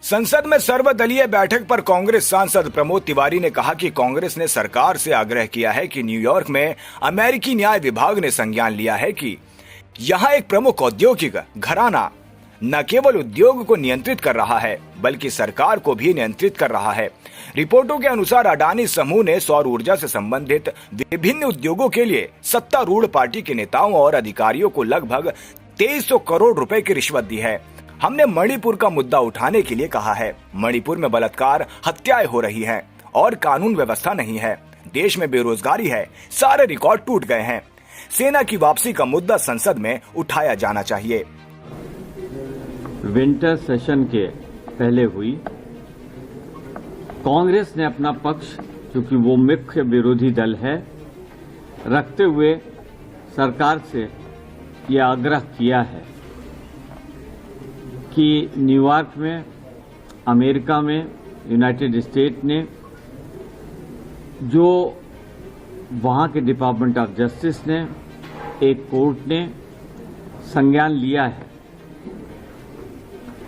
संसद में सर्वदलीय बैठक पर कांग्रेस सांसद प्रमोद तिवारी ने कहा कि कांग्रेस ने सरकार से आग्रह किया है कि न्यूयॉर्क में अमेरिकी न्याय विभाग ने संज्ञान लिया है कि यहां एक प्रमुख औद्योगिक घराना न केवल उद्योग को नियंत्रित कर रहा है बल्कि सरकार को भी नियंत्रित कर रहा है। रिपोर्टों के अनुसार अडानी समूह ने सौर ऊर्जा से संबंधित विभिन्न उद्योगों के लिए सत्तारूढ़ पार्टी के नेताओं और अधिकारियों को लगभग 2300 करोड़ रुपए की रिश्वत दी है। हमने मणिपुर का मुद्दा उठाने के लिए कहा है। मणिपुर में बलात्कार, हत्याएं हो रही हैं और कानून व्यवस्था नहीं है। देश में बेरोजगारी है, सारे रिकॉर्ड टूट गए हैं। सेना की वापसी का मुद्दा संसद में उठाया जाना चाहिए। विंटर सेशन के पहले हुई कांग्रेस ने अपना पक्ष, क्योंकि वो मुख्य विरोधी दल है, रखते हुए सरकार से यह आग्रह किया है कि न्यूयॉर्क में, अमेरिका में, यूनाइटेड स्टेट ने जो वहाँ के डिपार्टमेंट ऑफ जस्टिस ने, एक कोर्ट ने संज्ञान लिया है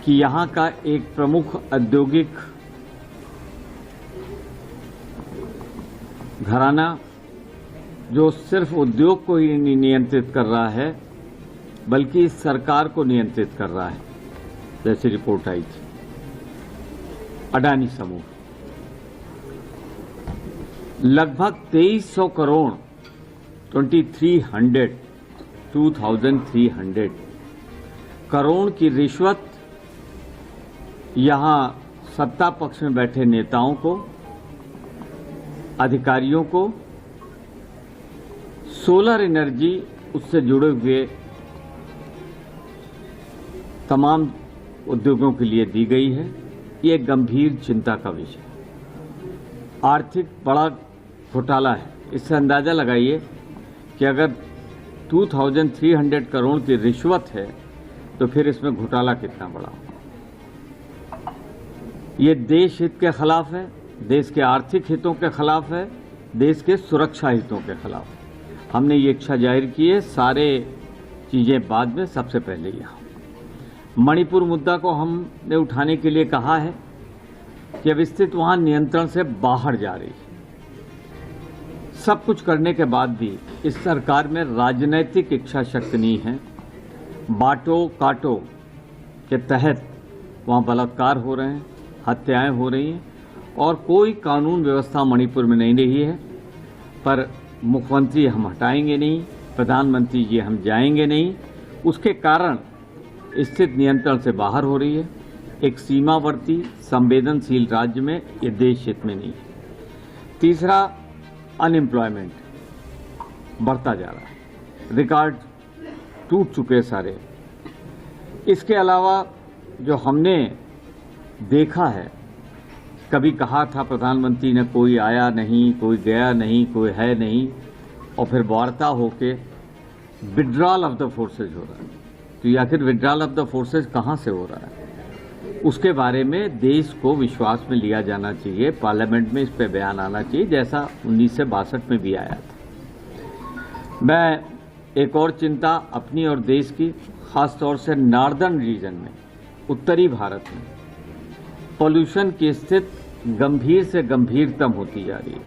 कि यहाँ का एक प्रमुख औद्योगिक घराना जो सिर्फ उद्योग को ही नहीं नियंत्रित कर रहा है बल्कि सरकार को नियंत्रित कर रहा है, जैसी रिपोर्ट आई थी, अडानी समूह लगभग 2300 करोड़ 2300 करोड़ की रिश्वत यहां सत्ता पक्ष में बैठे नेताओं को, अधिकारियों को, सोलर एनर्जी उससे जुड़े हुए तमाम उद्योगों के लिए दी गई है। ये गंभीर चिंता का विषय, आर्थिक बड़ा घोटाला है। इससे अंदाजा लगाइए कि अगर 2300 करोड़ की रिश्वत है तो फिर इसमें घोटाला कितना बड़ा होगा। ये देश हित के खिलाफ है, देश के आर्थिक हितों के खिलाफ है, देश के सुरक्षा हितों के खिलाफ है। हमने ये इच्छा जाहिर की है, सारे चीजें बाद में, सबसे पहले यहाँ मणिपुर मुद्दा को हमने उठाने के लिए कहा है कि अब स्थिति वहां नियंत्रण से बाहर जा रही है। सब कुछ करने के बाद भी इस सरकार में राजनीतिक इच्छा शक्ति नहीं है। बांटो काटो के तहत वहां बलात्कार हो रहे हैं, हत्याएं हो रही हैं और कोई कानून व्यवस्था मणिपुर में नहीं रही है। पर मुख्यमंत्री हम हटाएंगे नहीं, प्रधानमंत्री जी हम जाएंगे नहीं। उसके कारण स्थिति नियंत्रण से बाहर हो रही है। एक सीमावर्ती संवेदनशील राज्य में ये देश हित में नहीं है। तीसरा, अनएम्प्लॉयमेंट बढ़ता जा रहा है, रिकॉर्ड टूट चुके सारे। इसके अलावा जो हमने देखा है, कभी कहा था प्रधानमंत्री ने कोई आया नहीं, कोई गया नहीं, कोई है नहीं, और फिर वार्ता होके विड्रॉल ऑफ द फोर्सेज हो रहा है। तो ये आखिर विड्रॉल ऑफ द फोर्सेज कहाँ से हो रहा है, उसके बारे में देश को विश्वास में लिया जाना चाहिए। पार्लियामेंट में इस पर बयान आना चाहिए, जैसा 1962 में भी आया था। मैं एक और चिंता अपनी और देश की, खासतौर से नॉर्दर्न रीजन में, उत्तरी भारत में पोल्यूशन की स्थिति गंभीर से गंभीरतम होती जा रही है।